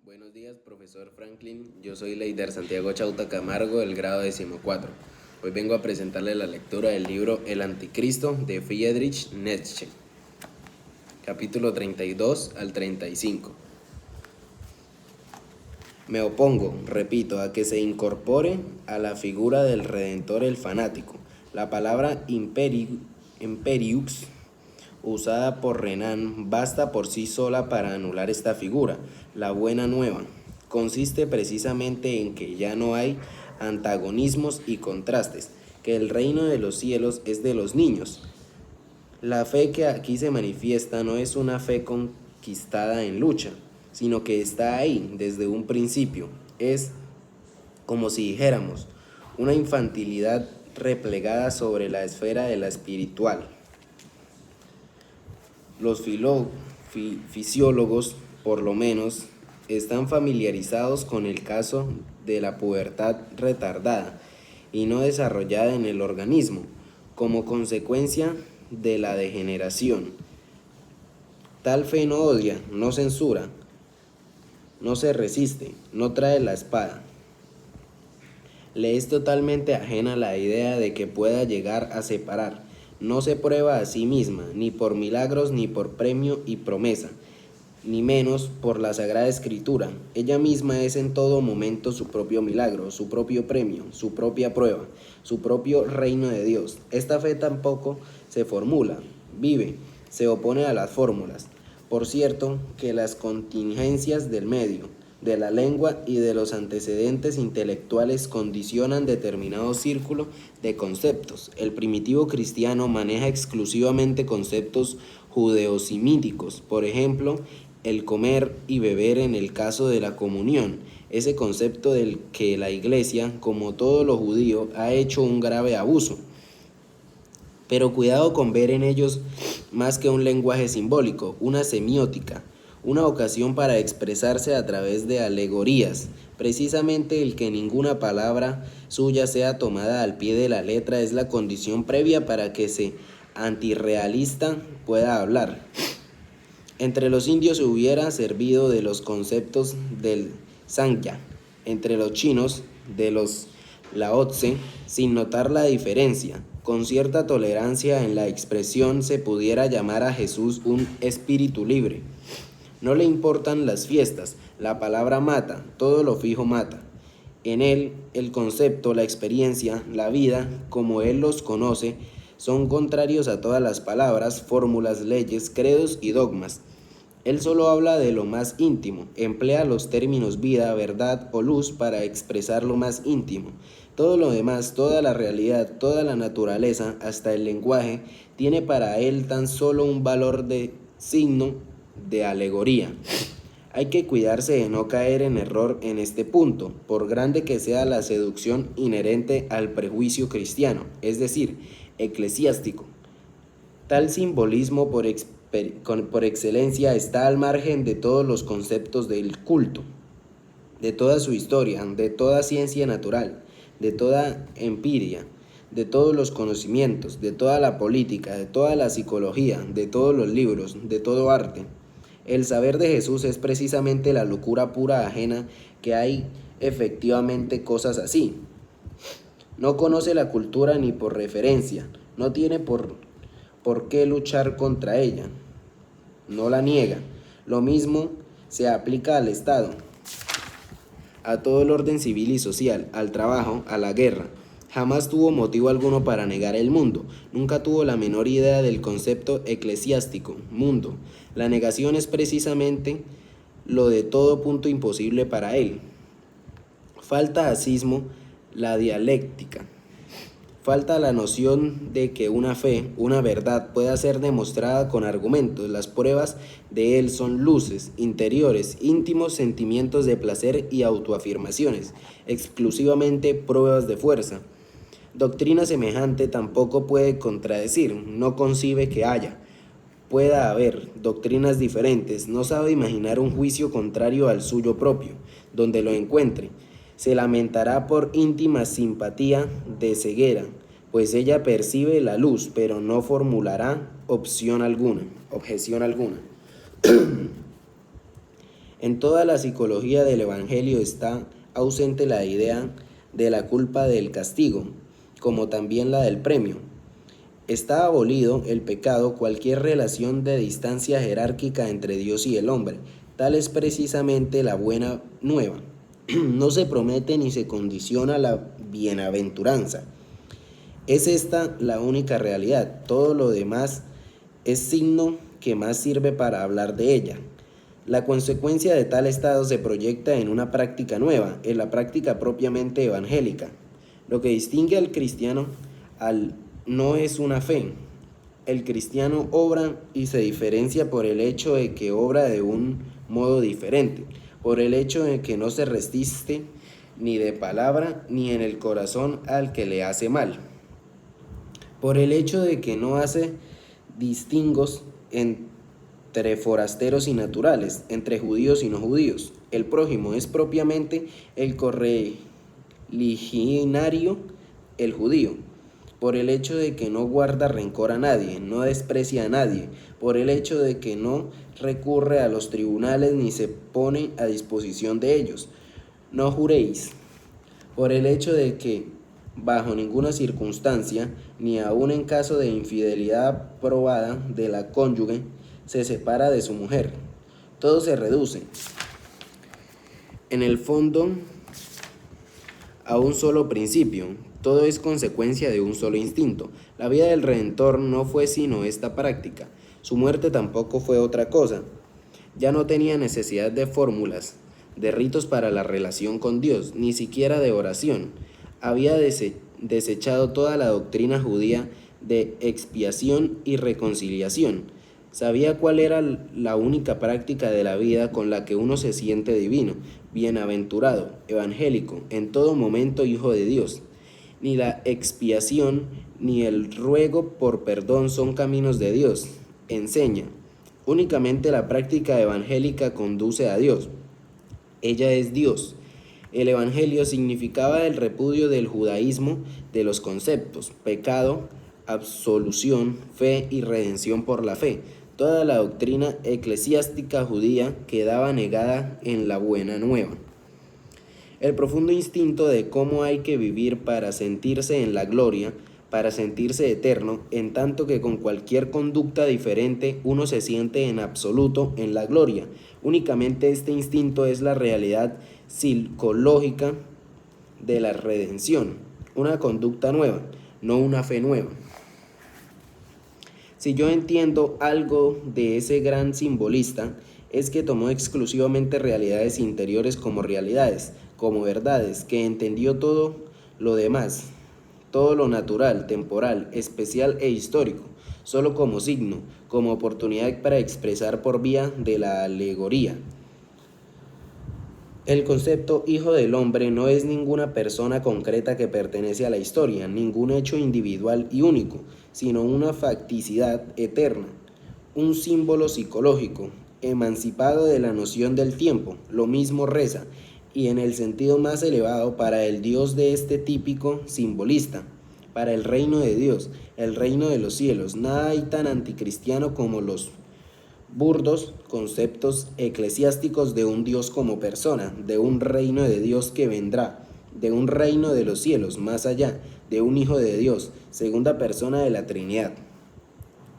Buenos días, profesor Franklin. Yo soy Leider Santiago Chauta Camargo, del grado 14. Hoy vengo a presentarle la lectura del libro El Anticristo de Friedrich Nietzsche, capítulo 32 al 35. Me opongo, repito, a que se incorpore a la figura del Redentor el fanático. La palabra imperiux usada por Renan basta por sí sola para anular esta figura. La buena nueva consiste precisamente en que ya no hay antagonismos y contrastes, que el reino de los cielos es de los niños. La fe que aquí se manifiesta no es una fe conquistada en lucha, sino que está ahí desde un principio. Es como si dijéramos, una infantilidad replegada sobre la esfera de la espiritual. Los fisiólogos, por lo menos, están familiarizados con el caso de la pubertad retardada y no desarrollada en el organismo, como consecuencia de la degeneración. Tal fe no odia, no censura, no se resiste, no trae la espada. Le es totalmente ajena la idea de que pueda llegar a separar. No se prueba a sí misma, ni por milagros, ni por premio y promesa, ni menos por la Sagrada Escritura. Ella misma es en todo momento su propio milagro, su propio premio, su propia prueba, su propio reino de Dios. Esta fe tampoco se formula, vive, se opone a las fórmulas. Por cierto, que las contingencias del medio, de la lengua y de los antecedentes intelectuales condicionan determinado círculo de conceptos. El primitivo cristiano maneja exclusivamente conceptos judeosemíticos, por ejemplo, el comer y beber en el caso de la comunión, ese concepto del que la Iglesia, como todo lo judío, ha hecho un grave abuso. Pero cuidado con ver en ellos más que un lenguaje simbólico, una semiótica, una ocasión para expresarse a través de alegorías. Precisamente el que ninguna palabra suya sea tomada al pie de la letra es la condición previa para que ese antirrealista pueda hablar. Entre los indios se hubiera servido de los conceptos del Sangya, entre los chinos de los Laotse, sin notar la diferencia. Con cierta tolerancia en la expresión se pudiera llamar a Jesús un espíritu libre. No le importan las fiestas, la palabra mata, todo lo fijo mata. En él, el concepto, la experiencia, la vida, como él los conoce, son contrarios a todas las palabras, fórmulas, leyes, credos y dogmas. Él solo habla de lo más íntimo, emplea los términos vida, verdad o luz para expresar lo más íntimo. Todo lo demás, toda la realidad, toda la naturaleza, hasta el lenguaje, tiene para él tan solo un valor de signo, de alegoría. Hay que cuidarse de no caer en error en este punto, por grande que sea la seducción inherente al prejuicio cristiano, es decir, eclesiástico. Tal simbolismo por excelencia está al margen de todos los conceptos del culto, de toda su historia, de toda ciencia natural, de toda empiria, de todos los conocimientos, de toda la política, de toda la psicología, de todos los libros, de todo arte. El saber de Jesús es precisamente la locura pura ajena que hay efectivamente cosas así. No conoce la cultura ni por referencia, no tiene por qué luchar contra ella, no la niega. Lo mismo se aplica al Estado, a todo el orden civil y social, al trabajo, a la guerra. Jamás tuvo motivo alguno para negar el mundo, nunca tuvo la menor idea del concepto eclesiástico, mundo. La negación es precisamente lo de todo punto imposible para él. Falta asimismo la dialéctica. Falta la noción de que una fe, una verdad, pueda ser demostrada con argumentos. Las pruebas de él son luces, interiores, íntimos sentimientos de placer y autoafirmaciones, exclusivamente pruebas de fuerza. Doctrina semejante tampoco puede contradecir, no concibe que pueda haber doctrinas diferentes, no sabe imaginar un juicio contrario al suyo propio, donde lo encuentre. Se lamentará por íntima simpatía de ceguera, pues ella percibe la luz, pero no formulará objeción alguna. En toda la psicología del Evangelio está ausente la idea de la culpa del castigo, como también la del premio. Está abolido el pecado, cualquier relación de distancia jerárquica entre Dios y el hombre. Tal es precisamente la buena nueva. No se promete ni se condiciona la bienaventuranza. Es esta la única realidad. Todo lo demás es signo que más sirve para hablar de ella. La consecuencia de tal estado se proyecta en una práctica nueva, en la práctica propiamente evangélica. Lo que distingue al cristiano no es una fe. El cristiano obra y se diferencia por el hecho de que obra de un modo diferente, por el hecho de que no se resiste ni de palabra ni en el corazón al que le hace mal, por el hecho de que no hace distingos entre forasteros y naturales, entre judíos y no judíos. El prójimo es propiamente el correligionario, el judío, por el hecho de que no guarda rencor a nadie, no desprecia a nadie, por el hecho de que no recurre a los tribunales ni se pone a disposición de ellos. No juréis, por el hecho de que bajo ninguna circunstancia, ni aun en caso de infidelidad probada de la cónyuge, se separa de su mujer. Todo se reduce, en el fondo, a un solo principio. Todo es consecuencia de un solo instinto. La vida del Redentor no fue sino esta práctica. Su muerte tampoco fue otra cosa. Ya no tenía necesidad de fórmulas, de ritos para la relación con Dios, ni siquiera de oración. Había desechado toda la doctrina judía de expiación y reconciliación. Sabía cuál era la única práctica de la vida con la que uno se siente divino, bienaventurado, evangélico, en todo momento hijo de Dios. Ni la expiación ni el ruego por perdón son caminos de Dios, enseña. Únicamente la práctica evangélica conduce a Dios. Ella es Dios. El evangelio significaba el repudio del judaísmo de los conceptos, pecado, absolución, fe y redención por la fe. Toda la doctrina eclesiástica judía quedaba negada en la buena nueva. El profundo instinto de cómo hay que vivir para sentirse en la gloria, para sentirse eterno, en tanto que con cualquier conducta diferente uno se siente en absoluto en la gloria. Únicamente este instinto es la realidad psicológica de la redención, una conducta nueva, no una fe nueva. Si yo entiendo algo de ese gran simbolista, es que tomó exclusivamente realidades interiores como realidades, como verdades, que entendió todo lo demás, todo lo natural, temporal, especial e histórico, solo como signo, como oportunidad para expresar por vía de la alegoría. El concepto hijo del hombre no es ninguna persona concreta que pertenece a la historia, ningún hecho individual y único, sino una facticidad eterna, un símbolo psicológico, emancipado de la noción del tiempo. Lo mismo reza, y en el sentido más elevado, para el Dios de este típico simbolista, para el reino de Dios, el reino de los cielos. Nada hay tan anticristiano como los burdos conceptos eclesiásticos de un Dios como persona, de un reino de Dios que vendrá, de un reino de los cielos más allá, de un Hijo de Dios, segunda persona de la Trinidad.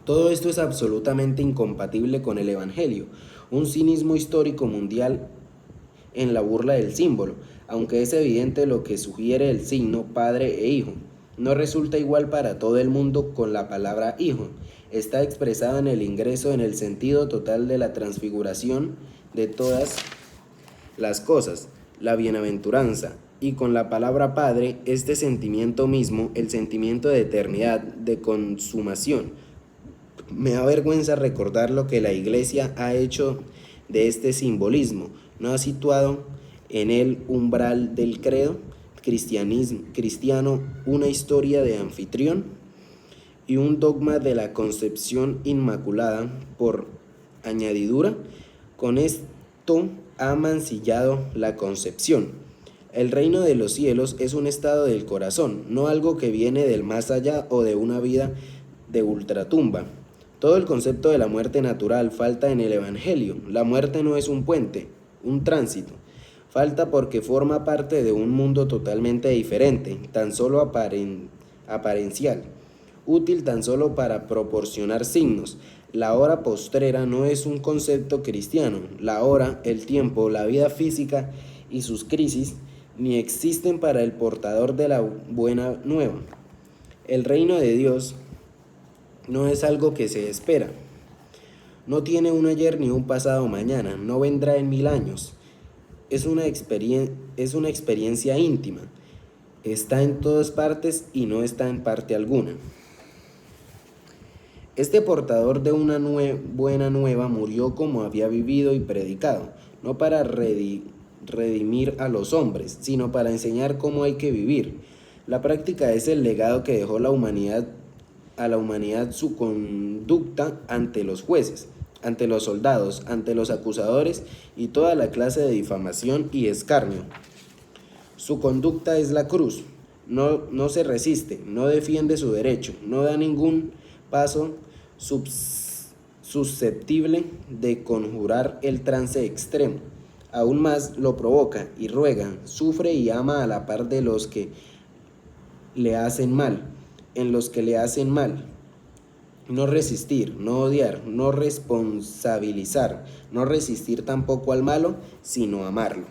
Todo esto es absolutamente incompatible con el Evangelio, un cinismo histórico mundial en la burla del símbolo, aunque es evidente lo que sugiere el signo padre e hijo. No resulta igual para todo el mundo con la palabra hijo. Está expresada en el ingreso en el sentido total de la transfiguración de todas las cosas, la bienaventuranza, y con la palabra Padre, este sentimiento mismo, el sentimiento de eternidad, de consumación. Me da vergüenza recordar lo que la Iglesia ha hecho de este simbolismo. ¿No ha situado en el umbral del credo cristiano una historia de anfitrión y un dogma de la concepción inmaculada por añadidura? Con esto ha mancillado la concepción. El reino de los cielos es un estado del corazón, no algo que viene del más allá o de una vida de ultratumba. Todo el concepto de la muerte natural falta en el Evangelio. La muerte no es un puente, un tránsito. Falta porque forma parte de un mundo totalmente diferente, tan solo aparencial, útil tan solo para proporcionar signos. La hora postrera no es un concepto cristiano. La hora, el tiempo, la vida física y sus crisis ni existen para el portador de la buena nueva. El reino de Dios no es algo que se espera. No tiene un ayer ni un pasado mañana, no vendrá en 1000 años. Es una experiencia íntima. Está en todas partes y no está en parte alguna. Este portador de una buena nueva murió como había vivido y predicado, no para redimir a los hombres, sino para enseñar cómo hay que vivir. La práctica es el legado que dejó a la humanidad su conducta ante los jueces, ante los soldados, ante los acusadores y toda la clase de difamación y escarnio. Su conducta es la cruz. No se resiste, no defiende su derecho, no da ningún paso susceptible de conjurar el trance extremo. Aún más lo provoca y ruega, sufre y ama a la par de los que le hacen mal, en los que le hacen mal. No resistir, no odiar, no responsabilizar, no resistir tampoco al malo, sino amarlo.